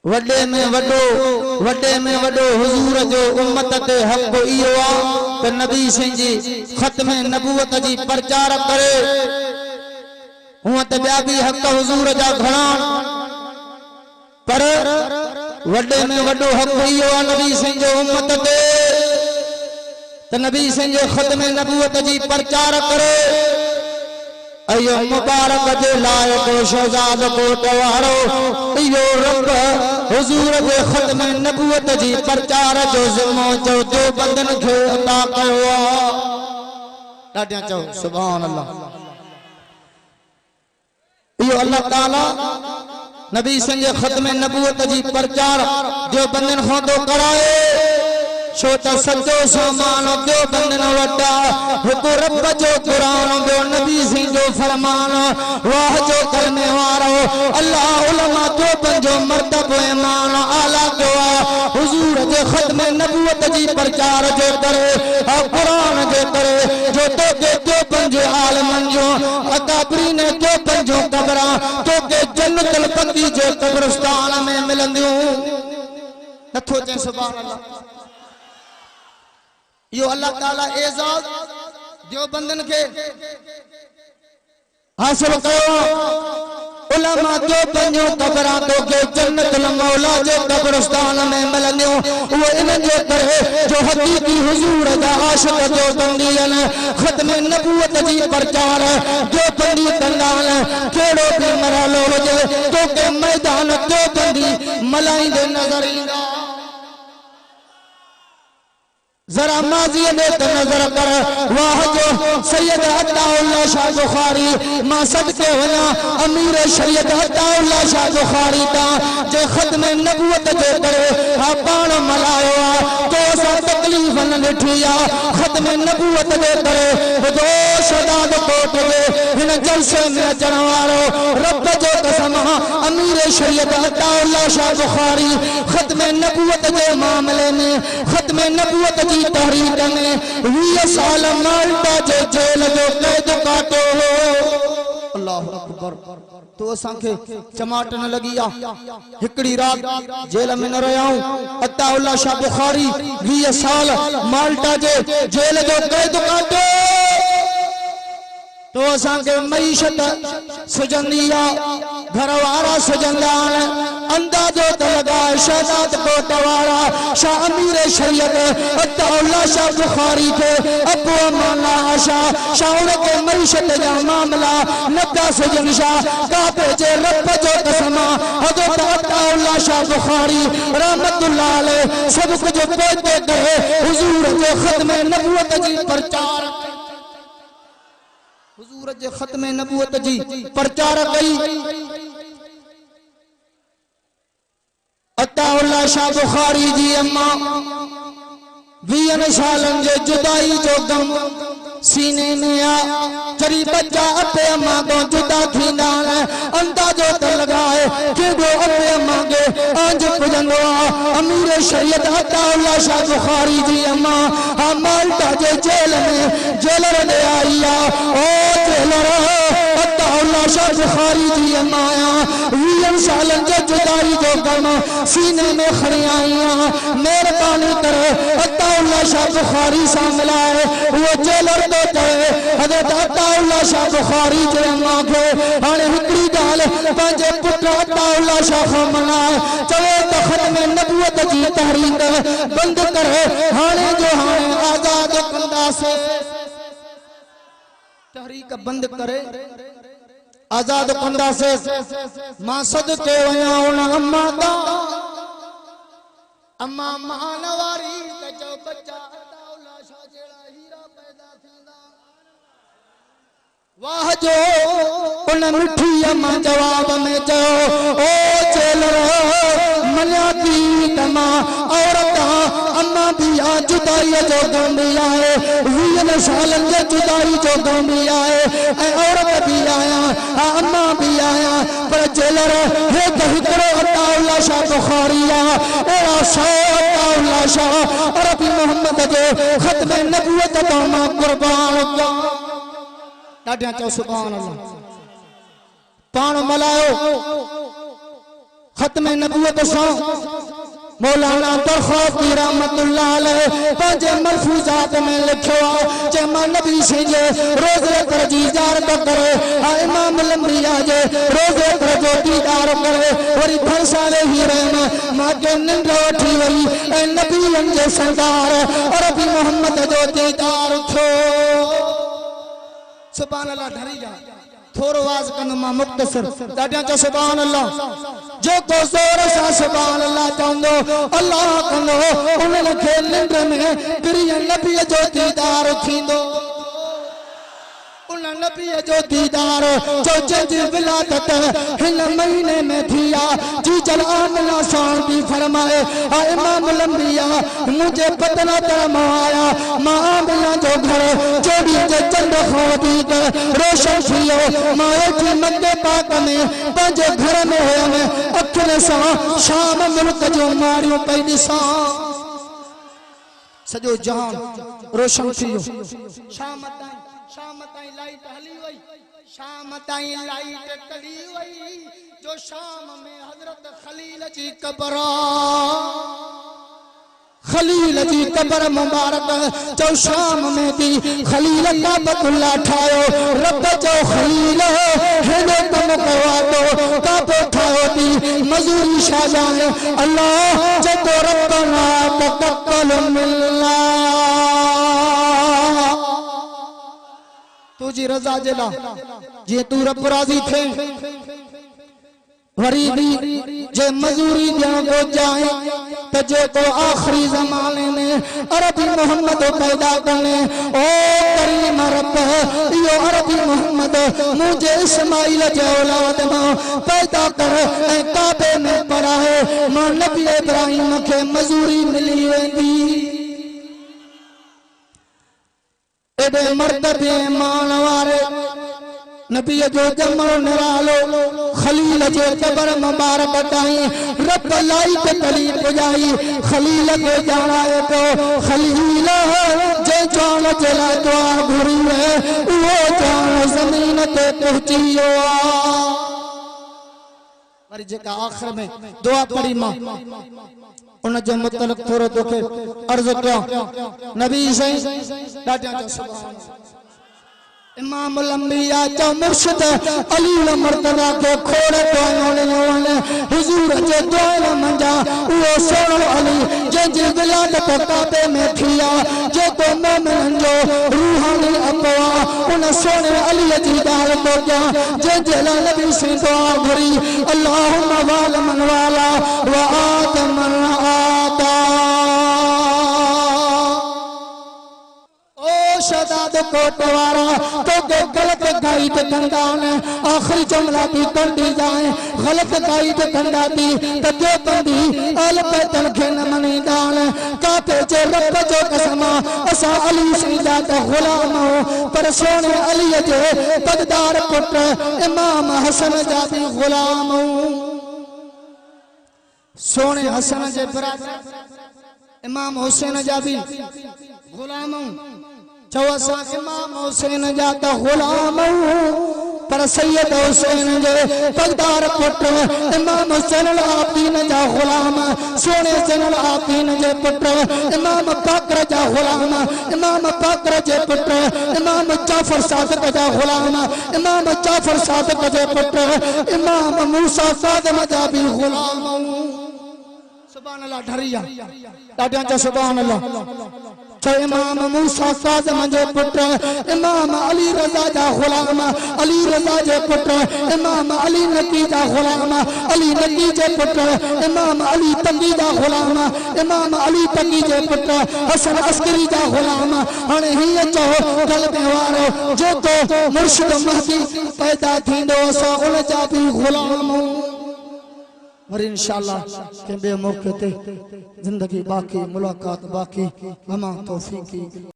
वडे में वडो हुजूर जो उम्मत ते हक इहो आ त नबी सिंह जी खत्म नबूवत जी प्रचार करे। हुआ त ॿिया बि हक हुजूर जा घणा, पर वडे में वडो हक इहो आ नबी सिंह जो उम्मत ते त नबी सिंह जो खत्म नबूवत जी प्रचार करे। अयो मुबारक जे लायक शहजाद कोट वारो इहो रब हुजूर जे खत्म नबूवत जी प्रचार जो ज़िम्मो जो बंदन खे अता कयो आ। ॾाढा चओ सुभान अल्लाह। इहो अल्लाह ताला नबी सिंह जे खत्म नबूवत जी प्रचार जो बंदन खां तो कराए। छो त सचो सामान जो बंदन वटा हिकु रब जो कुरान जो नबी सिंह जो फरमान वाह जो करने वारो अल्लाह उलमा जो पंजो मर्तबो ईमान आला जो हुजूर जे खत्म नबूवत जी प्रचार जो करे कुरान जो करे जो तो के जो पंजे आलमन जो अकाबरीन जो पंजो कबरा तो के जन्नतुल बकी जे कब्रिस्तान में मिलंदियूं। नथो चे सुभान अल्लाह। यो अल्लाह ताला एजाज जो बंदन के हासिल कयो। उलमा जो पंजो कबरा तो के जन्नतुल मौला जे कब्रिस्तान में मिलंदियूं। वो इन जे करे जो हकीकी हुजूर दा आशिक जो बंदियन खत्म नबूवत जी प्रचार जो बंदी कंदान केड़ो भी मरहलो हुजे तो के मैदान जो बंदी मलाइंदे नजर ईंदा। जरा माजी में तो नजर कर वाह जो सैयद अताउल्लाह शाह बुखारी मां सदके वना अमीर शरीयत अताउल्लाह शाह बुखारी ता जे खत्म नबूवत जो करे हा पाण मलायो तो सा तकलीफ न ॾिठिया खत्म नबूवत जो करे जो शहजाद कोट जे हिन जलसे में अचण वारो रब जो कसम अमीर शरीयत अताउल्लाह शाह बुखारी खत्म नबूवत जे मामले में खत्म नबूवत तहरीक में 20 साल माल्टा जे जेल जो कैद काटो। अल्लाह अकबर। तो असांखे चमाट न लगी आ। हिकड़ी रात जेल में न रहियाऊं। अताउल्लाह शाह बुखारी 20 साल माल्टा जे जेल जो कैद काटो। तो असांखे मईशत सुजंदी आ घर वारा सुजंदा आहिनि। अंदाजो त लॻाए शहजाद कोट वारा शाह अमीर शरीयत अताउल्लाह शाह बुखारी के अबू अमाना शाह शाह के मईशत जा मामला नका सुजन शाह काबे जे रब जो कसम हज़रत अताउल्लाह शाह बुखारी रहमतुल्लाह अलैह सब कुछ पोते करे हुजूर जो खत्म नबूवत जी प्रचार हुजूर जे खत्म नबूवत जी प्रचार कई। अताउल्लाह शाह बुखारी जी अम्मा 20 सालन जे जुदाई जो गम सीने में आ जरी बच्चा अपने अम्मा को जुदा थींदा अंदाजो त लगाए केडो अपने अम्मा के अंज पुजंदो अमीर शरीयत अताउल्लाह शाह बुखारी जी अम्मा माल्टा जे जेल में जेलर दे आई आ ओ जेलर अताउल्लाह शाह बुखारी जी अम्मा 20 सालन जे जुदाई जो गम सीने में खड़ी आई मेहरबानी करे अताउल्लाह शाह बुखारी से मिलाए वो जेलर तो कहे हज़रत अताउल्लाह शाह बुखारी जे अम्मा के हाणे हिकड़ी गाल पंहिंजे पुट अताउल्लाह शाह को मनाए चवे त खत्म नबूवत जी तहरीक बंद करे हाणे जो हाणे आजाद कंदासे तहरीक बंद करे आजाद कंदासे। मां सदके वया उन अम्मा दा अम्मा महानवारी जो बच्चा अताउल्लाह शाह जेड़ा हीरा पैदा थींदा वाह जो उन मिठी अम्मा जवाब में चो ओ जेलर मन्या थी तमा औरत अम्मा भी आ जुदाई जो गमी आए 20 सालन जे जुदाई जो गमी आए औरत भी आया अम्मा भी आया पर जेलर हे हिकड़ो अताउल्लाह शाह बुखारी एड़ा अताउल्लाह शाह अरबी मोहम्मद जो खत्म नबूवत तो मां कुर्बान ॾाढा चओ सुभान अल्लाह। पाण मलायो खत्म नबूवत सां मौलाना दरखास्ती रहमतुल्लाह अलैह पंहिंजे मलफूजात में लिखियो जे मां नबी से जे रोज़े कर जी जार करे इमाम लंबिया जे रोज़े कर जो दीदार करे वरी फरसाले ही रहम मां के निंड उठी वई ए नबीन जे सरदार अरबी मोहम्मद जो दीदार थियो। सुभान अल्लाह ढरी जा थोरो वाज कंदो मां मुख्तसर ॾाढा चो सुभान अल्लाह जो को जोर सा सुभान अल्लाह चवंदो अल्लाह कंदो उन्हनि खे निंड में प्रिय नबी जो दीदार थींदो। उन नबी जो दीदार जो जंहिंजी विलादत हिन महीने में थिया जी जल आमना साण भी फरमाए इमाम लंबिया मुझे पतना तर आया मां आमना जो घर जोड़ी जे चंद खां वधीक रोशन थियो माए जी मके पाक में पंहिंजे घर में हुयमि अखियुनि सां शाम मुल्क जो मारियूं पई ॾिसां सॼो जहान रोशन थियो। शाम ताईं लाइट हली वई शाम ताईं लाइट टली वई जो शाम में हजरत खलील जी कब्र मुबारक जो शाम में दी खलील काबतुल्ला ठायो रब जो खलील हेने कम कवातो काबो ठायो दी मजूरी शाजान अल्लाह जको रब्बना तकब्बल मिन्ना तुझी रजा जेला जे तू रब राजी थे वरी भी जे मजूरी दिया को जाए तो जे को आखिरी जमाने में अरबी मोहम्मद पैदा करने ओ करीम रब यो अरबी मोहम्मद मुझे इस्माइल जे औलाद में पैदा कर ए काबे में पढ़ाए मां नबी इब्राहिम के मजूरी मिली वेंदी एडे मर्तबे मान वारे नबी जो जमो निरालो खलील जे कब्र मुबारक ताई रब लाइट तली पुजाई खलील के जानाए तो खलील जे जान जला दुआ घुरी है वो जान जमीन ते पहुंचियो मरी जेका आखिर में दुआ पढ़ी मां उन जो मतलब थोरो तोखे अर्ज कया नबी सही ॾाढा जो सुभान इमाम लंबिया जो मुर्शिद अली मर्तदा के खोड़ दुआयों हुजूर जे दुआ मंजा वो सोनो अली जे विलादत काबे में थिया जे तो मोमिन जो रूहानी अबवा उन सोने अली जी दाल को क्या जे जला नबी से दुआ भरी अल्लाहुम्मा वाल मन वाला व आत मन आता शदाद कोटवारा तो के गलत गाइड कंदान आखिरी जुमला भी कंदी जाए गलत गाइड कंदाती तो जो कंदी अल पे तलखे न मनी दान काते जे रब जो कसमा असा अली सीधा तो गुलाम हो पर सोने अली जे पगदार पुत्र इमाम हसन जा भी गुलाम हो सोने हसन जे बराबर इमाम हुसैन जा भी गुलाम हो चौसा इमाम हुसैन जा तो गुलाम पर सैयद हुसैन जे पगदार पुत्र इमाम हुसैन आबदीन जा गुलाम सोने जैनुल आबदीन जे पुत्र इमाम बाकर जा गुलाम इमाम बाकर जे पुत्र इमाम जाफर सादिक जा गुलाम इमाम जाफर सादिक जे पुत्र इमाम मूसा सादिक जा भी गुलाम सुभान अल्लाह ढरिया ॾाढा जा सुभान अल्लाह इमाम मूसा सादिक जे पुत्र इमाम अली रजा जा गुलाम अली रजा जे पुत्र इमाम अली नकी जा गुलाम अली नकी जे पुत्र इमाम अली तकी जा गुलाम इमाम अली तकी जे पुत्र हसन अस्करी जा गुलाम हाणे हीअ चओ क़ल्ब वारो जो तो मुर्शिद महदी पैदा थींदो असां उन जा भी गुलाम और इंशाअल्लाह के बे मौके ते जिंदगी बाकी मुलाकात बाकी अमा तौफीकी।